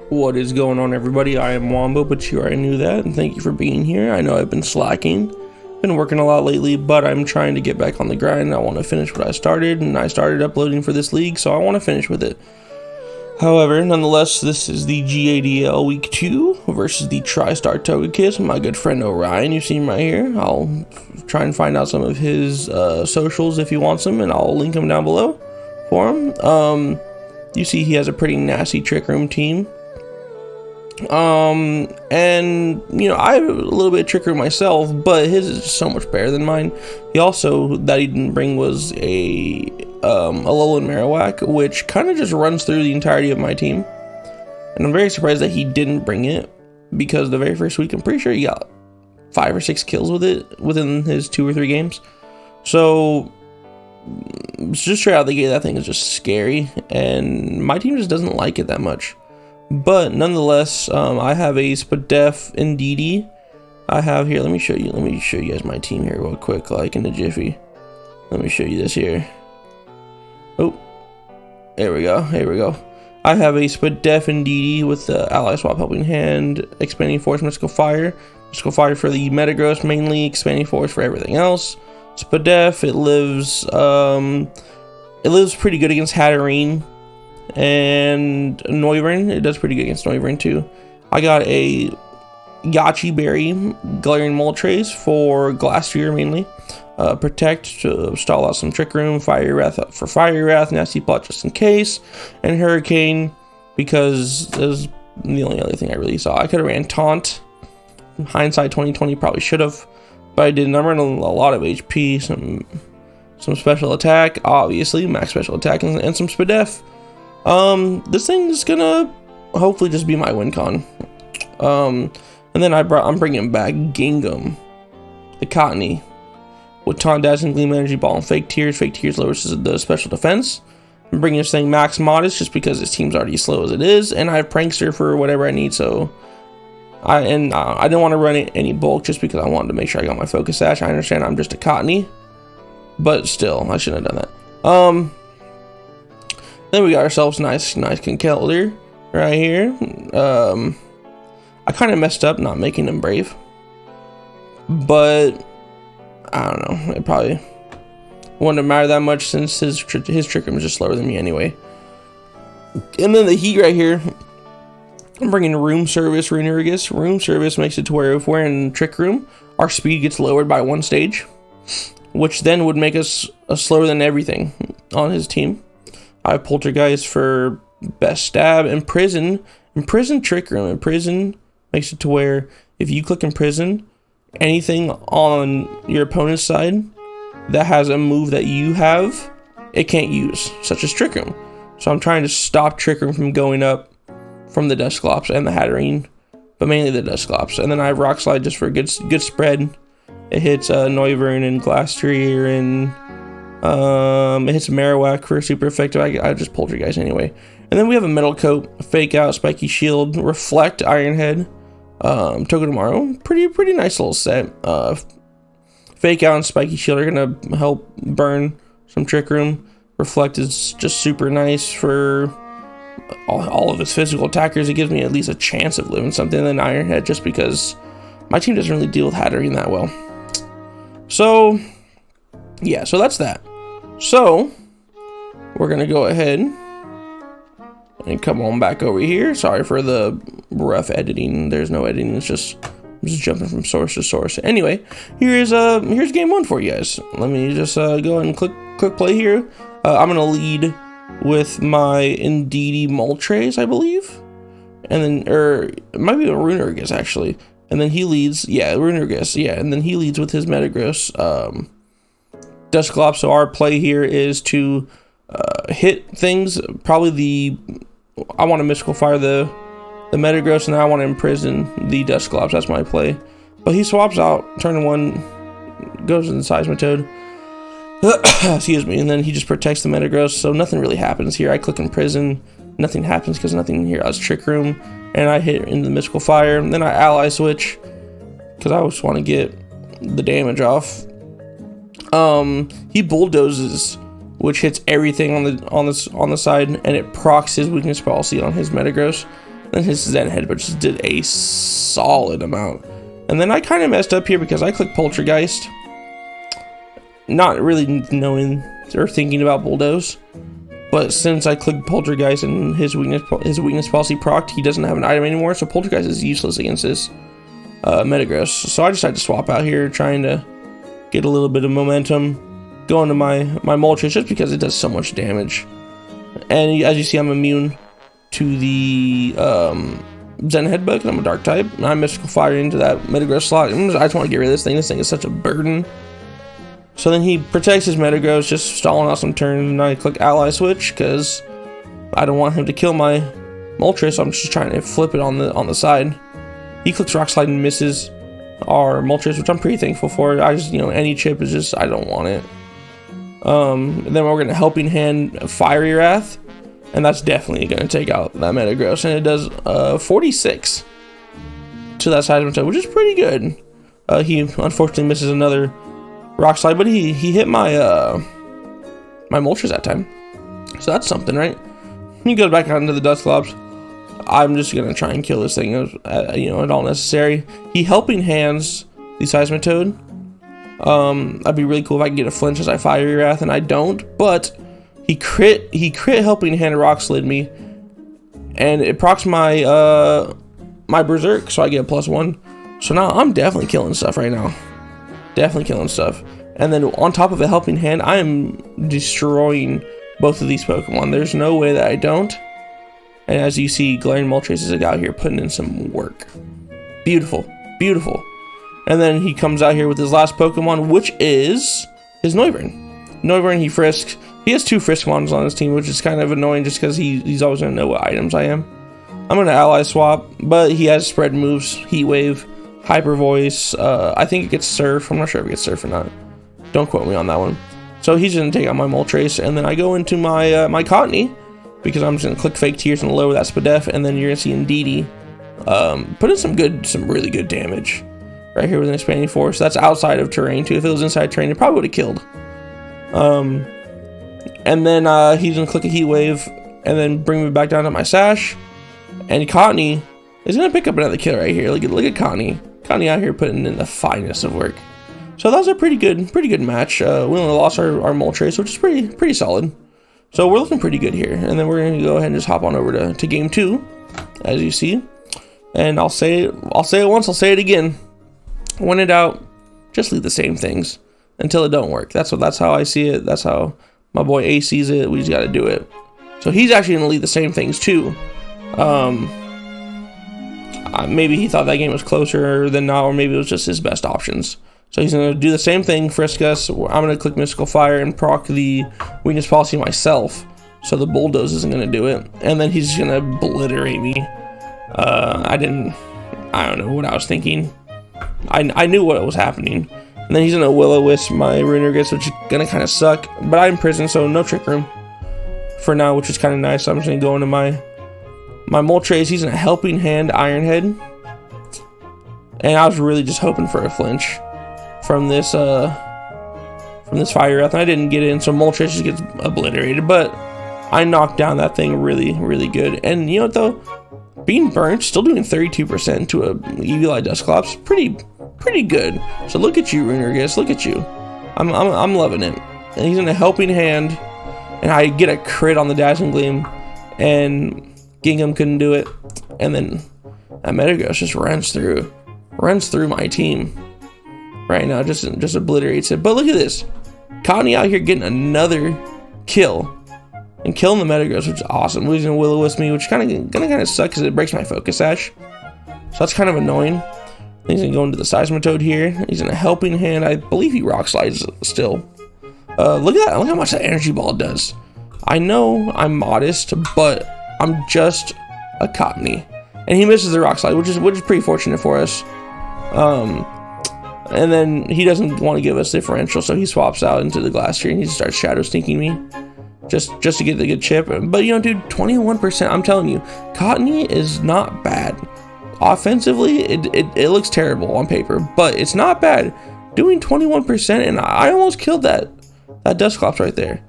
What is going on, everybody? I am Wombo, but you already knew that, and thank you for being here. I know I've been slacking, been working a lot lately, but I'm trying to get back on the grind. I want to finish what I started, and I started uploading for this league, so I want to finish with it. However, nonetheless, this is the GADL Week 2 versus the Tristar Togekiss, my good friend Orion. You see him right here. I'll try and find out some of his socials if he wants them, and I'll link them down below for him. You see he has a pretty nasty Trick Room team. And you know, I have a little bit of Trick Room myself, but his is so much better than mine. He also, that he didn't bring, was a Alolan Marowak, which kind of just runs through the entirety of my team. And I'm very surprised that he didn't bring it, because the very first week, I'm pretty sure he got 5 or 6 kills with it within his 2 or 3 games. So just straight out the gate, that thing is just scary, and my team just doesn't like it that much. But nonetheless, I have a Spadef and DD. I have here, let me show you guys my team here real quick, like in the jiffy. Let me show you this here. Oh, there we go. I have a Spadef and DD with the Ally Swap Helping Hand, Expanding Force, Mystical Fire for the Metagross mainly, Expanding Force for everything else. Spadef, it lives pretty good against Hatterene and Noivern. It does pretty good against Noivern too. I got a Yachi Berry, Galarian Moltres for Glass Sphere mainly. Protect to stall out some Trick Room, Fire Wrath for Fire Wrath, Nasty Plot just in case, and Hurricane because is the only other thing I really saw. I could have ran Taunt. Hindsight 2020, probably should have, but I didn't. I'm running a lot of HP, some special attack, obviously max special attack, and some Spadef. This thing is gonna hopefully just be my win con. And then I'm bringing back Gingham, the Cottony, with Taunt, Dazzling Gleam, Energy Ball, and Fake Tears. Fake Tears lowers the special defense. I'm bringing this thing Max Modest just because his team's already slow as it is, and I have Prankster for whatever I need. So I didn't want to run any bulk just because I wanted to make sure I got my Focus Sash. I understand I'm just a Cottony, but still, I shouldn't have done that. Then we got ourselves nice Conkeldurr right here. I kind of messed up not making him Brave, but I don't know. It probably wouldn't have mattered that much since his Trick Room is just slower than me anyway. And then the Heat right here, I'm bringing Room Service Runerigus. Room Service makes it to where if we're in Trick Room, our speed gets lowered by 1 stage, which then would make us slower than everything on his team. I have Poltergeist for best stab, and Imprison Trick Room. Imprison makes it to where if you click Imprison, anything on your opponent's side that has a move that you have, it can't use, such as Trick Room. So I'm trying to stop Trick Room from going up from the Dusclops and the Hatterene, but mainly the Dusclops. And then I have Rock Slide just for a good spread. It hits Noivern and Glastrier, and it hits Marowak for super effective. I just Poltergeist anyway. And then we have a Metal Coat, Fake Out, Spiky Shield, Reflect, Iron Head, Togedemaru. Pretty nice little set. Fake Out and Spiky Shield are gonna help burn some Trick Room. Reflect is just super nice for all of his physical attackers. It gives me at least a chance of living something. And then Iron Head, just because my team doesn't really deal with Hatterene that well. So yeah, so that's that. So we're gonna go ahead and come on back over here. Sorry for the rough editing. There's no editing. I'm just jumping from source to source. Anyway, here's game 1 for you guys. Let me just go ahead and click play here. I'm gonna lead with my Indeedee Moltres, I believe, and then it might be a Runerigus actually. And then he leads, Runerigus, and then he leads with his Metagross Dusclops. So our play here is to hit things. Probably I want to Mystical Fire the Metagross, and I want to Imprison the Dusclops. That's my play. But he swaps out, turn 1, goes in the Seismitoad. Excuse me, and then he just protects the Metagross, so nothing really happens here. I click Imprison, nothing happens because nothing here. I was Trick Room, and I hit into the Mystical Fire. And then I Ally Switch because I just want to get the damage off. He bulldozes, which hits everything on the side, and it procs his weakness policy on his Metagross. Then his Zen Headbutt just did a solid amount. And then I kind of messed up here because I clicked Poltergeist, not really knowing or thinking about Bulldoze. But since I clicked Poltergeist and his weakness policy procced, he doesn't have an item anymore, so Poltergeist is useless against this Metagross. So I decided to swap out here, trying to get a little bit of momentum, go into my Moltres just because it does so much damage. And as you see, I'm immune to the Zen Headbutt because I'm a Dark type, and I Mystical Fire into that Metagross slot. I just want to get rid of this thing. This thing is such a burden. So then he protects his Metagross, just stalling out some turns, and I click Ally Switch because I don't want him to kill my Moltres, so I'm just trying to flip it on the side. He clicks Rock Slide and misses our Moltres, which I'm pretty thankful for. I just, any chip is just, I don't want it. And then we're going to Helping Hand Fiery Wrath, and that's definitely going to take out that Metagross, and it does 46 to that Seismitoad, which is pretty good. He unfortunately misses another Rock Slide, but he hit my my Moltres that time, so that's something, right? He goes back out into the Dusclops. I'm just gonna try and kill this thing, at all necessary. He Helping Hands the Seismitoad. That'd be really cool if I can get a flinch as I Fiery Wrath, and I don't. But he crit Helping Hand Rock Slid me, and it procs my my Berserk, so I get a +1. So now I'm definitely killing stuff right now. Definitely killing stuff. And then on top of a Helping Hand, I am destroying both of these Pokemon. There's no way that I don't. And as you see, Glaring Moltres is out here putting in some work. Beautiful, beautiful. And then he comes out here with his last Pokemon, which is his Noivern. Noivern, he frisks. He has 2 Friskmons on his team, which is kind of annoying just because he's always going to know what items I am. I'm going to Ally Swap, but he has spread moves, Heat Wave, Hyper Voice. I think it gets Surf. I'm not sure if it gets Surf or not. Don't quote me on that one. So he's going to take out my Moltres, and then I go into my my Cottony, because I'm just going to click Fake Tears and lower that Spadef, and then you're going to see Indeedee put in some really good damage right here with an Expanding Force. That's outside of terrain too. If it was inside terrain, it probably would have killed. And then he's going to click a Heat Wave and then bring me back down to my Sash, and Cottony is going to pick up another kill right here. Look at Cottony. Cottony out here putting in the finest of work. So that was a pretty good match. We only lost our Moltres, which is pretty solid. So we're looking pretty good here. And then we're going to go ahead and just hop on over to game 2, as you see. And I'll say it once, I'll say it again. When in doubt, just leave the same things until it don't work. That's how I see it. That's how my boy A sees it. We just got to do it. So he's actually going to leave the same things too. Maybe he thought that game was closer than not, or maybe it was just his best options. So he's going to do the same thing, frisk us. I'm going to click Mystical Fire and proc the Weakness Policy myself, so the Bulldoze isn't going to do it. And then he's going to obliterate me. I don't know what I was thinking. I knew what was happening. And then he's going to Will-O-Wisp my Runerigus, which is going to kind of suck. But I'm in prison, so no Trick Room for now, which is kind of nice. So I'm just going to go into my Moltres. He's in a Helping Hand Iron Head. And I was really just hoping for a flinch from this Fire Wrath, and I didn't get in, so Moltres just gets obliterated. But I knocked down that thing really good. And you know what though? Being burnt, still doing 32% to a Eagle-Eye Dusclops, pretty good. So look at you, Runerigus, look at you. I'm loving it. And he's in a Helping Hand, and I get a crit on the Dazzling Gleam, and Gingham couldn't do it. And then that Metagross just runs through my team right now, just obliterates it. But look at this, Cottony out here getting another kill and killing the Metagross, which is awesome. Losing Will-O-Wisp me, which is gonna suck because it breaks my Focus Sash, so that's kind of annoying. He's gonna go into the Seismitoad here. He's in a Helping Hand. I believe he Rock Slides still. Look at that! Look how much that Energy Ball does. I know I'm modest, but I'm just a Cottony, and he misses the Rock Slide, which is pretty fortunate for us. And then he doesn't want to give us differential, so he swaps out into the Glass Tree and he just starts Shadow Sneaking me, just to get the good chip. But you know, dude, 21%. I'm telling you, Cottony is not bad. Offensively, it looks terrible on paper, but it's not bad. Doing 21%, and I almost killed that Dusclops right there.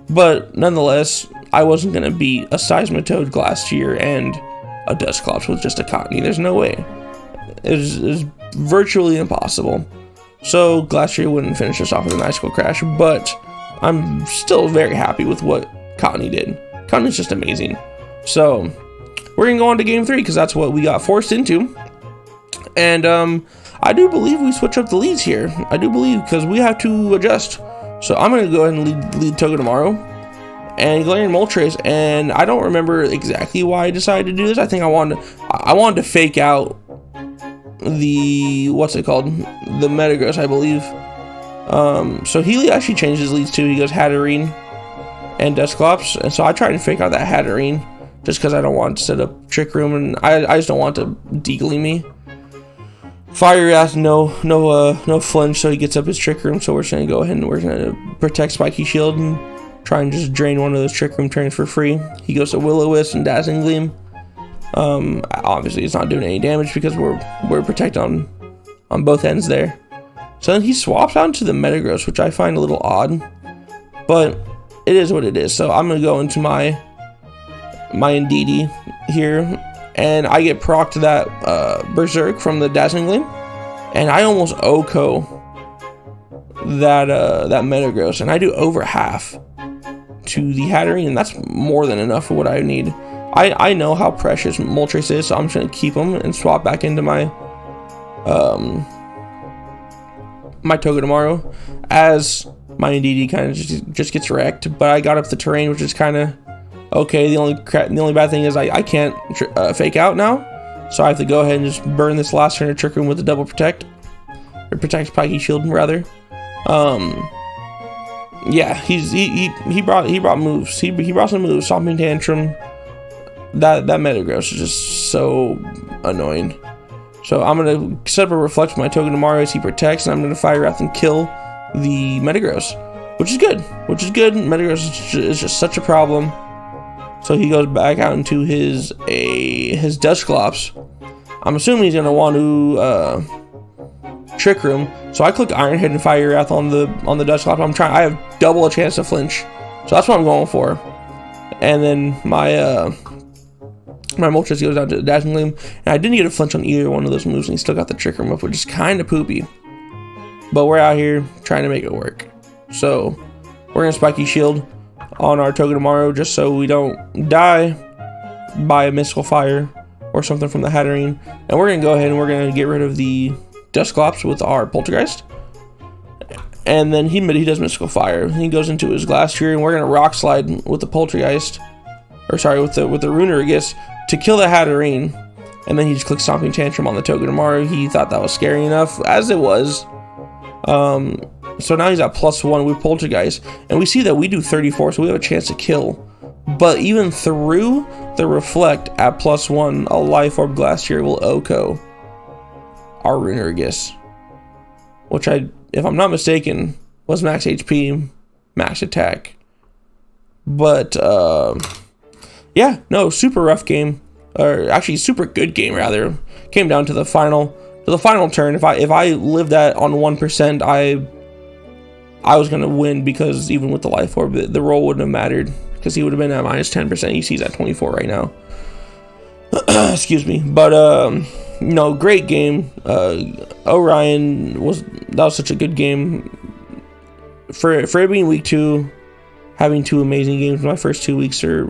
But nonetheless, I wasn't gonna beat a Seismitoad, Glass Tier, and a Dusclops with just a Cottonee. There's no way. It's virtually impossible. So Glastrier wouldn't finish us off with an Icicle Crash, but I'm still very happy with what Cottonee did. Cottonee's just amazing. So we're gonna go on to game 3 because that's what we got forced into. And I do believe we switch up the leads here. I do believe, because we have to adjust. So I'm gonna go ahead and lead Togedemaru and Galarian Moltres. And I don't remember exactly why I decided to do this. I think I wanted to fake out the, what's it called, the Metagross, I believe. So Healy actually changed his leads too. He goes Hatterene and Dusclops, and so I tried to fake out that Hatterene just because I don't want to set up Trick Room, and I just don't want to Deagly me. Fire Wrath, no flinch, so he gets up his Trick Room. So we're just gonna go ahead and we're gonna protect Spiky Shield and try and just drain one of those Trick Room turns for free. He goes to Will-O-Wisp and Dazzling Gleam. Obviously it's not doing any damage because we're protected on both ends there. So then he swaps out into the Metagross, which I find a little odd, but it is what it is. So I'm gonna go into my Indeedee here, and I get procced that Berserk from the Dazzling Gleam, and I almost OHKO that Metagross, and I do over half to the Hatterene, and that's more than enough for what I need. I know how precious Moltres is, so I'm just gonna keep him and swap back into my my Togedemaru, as my Indeedee kind of just gets wrecked. But I got up the terrain, which is kind of okay. The only bad thing is I can't fake out now, so I have to go ahead and just burn this last turn of Trick Room with a double protect, or protect Spiky Shield rather. Yeah, he brought moves. He brought some moves. Stomping Tantrum. That Metagross is just so annoying. So I'm gonna set up a Reflect with my Togedemaru as he protects, and I'm gonna Fire Wrath and kill the Metagross, which is good. Metagross is just such a problem. So he goes back out into his Dusclops. I'm assuming he's gonna want to Trick Room. So I click Iron Head and Fire Wrath on the Dusclops. I have double a chance to flinch. So that's what I'm going for. And then my Moltres goes down to the Dazzling Gleam, and I didn't get a flinch on either one of those moves, and he still got the Trick Room up, which is kind of poopy. But we're out here trying to make it work. So we're gonna Spiky Shield on our Togedemaru just so we don't die by a Mystical Fire or something from the Hatterene. And we're gonna go ahead and we're gonna get rid of the Dusclops with our Poltergeist. And then he does Mystical Fire. He goes into his Glastrier, and we're gonna Rock Slide with the Poltergeist, or sorry, with the Runerigus to kill the Hatterene. And then he just clicks Stomping Tantrum on the Togedemaru. He thought that was scary enough, as it was. So now he's at +1 with Poltergeist, and we see that we do 34, so we have a chance to kill. But even through the Reflect at +1, a Life Orb Glastrier will OHKO our Runerigus, which if I'm not mistaken, was max HP, max attack. But yeah, no, super rough game, or actually super good game rather. Came down to the final turn. If I lived that on 1%, I was gonna win, because even with the Life Orb, the roll wouldn't have mattered, because he would have been at -10%. You see he's at 24 right now. Excuse me. But no, great game. Orion was such a good game. For it being week 2, having 2 amazing games. My first 2 weeks are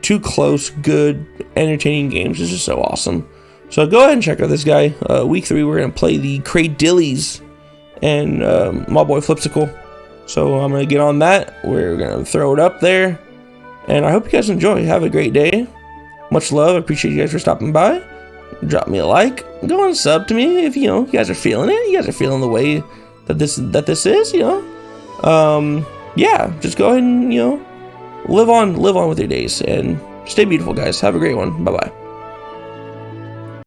2 close, good, entertaining games. It's just so awesome. So go ahead and check out this guy. Week 3, we're gonna play the Cradillies and my boy Flipsicle. So I'm gonna get on that. We're gonna throw it up there, and I hope you guys enjoy. Have a great day. Much love. I appreciate you guys for stopping by. Drop me a like. Go and sub to me if you guys are feeling it. You guys are feeling the way that this is. Yeah. Just go ahead and live on with your days, and stay beautiful, guys. Have a great one. Bye bye.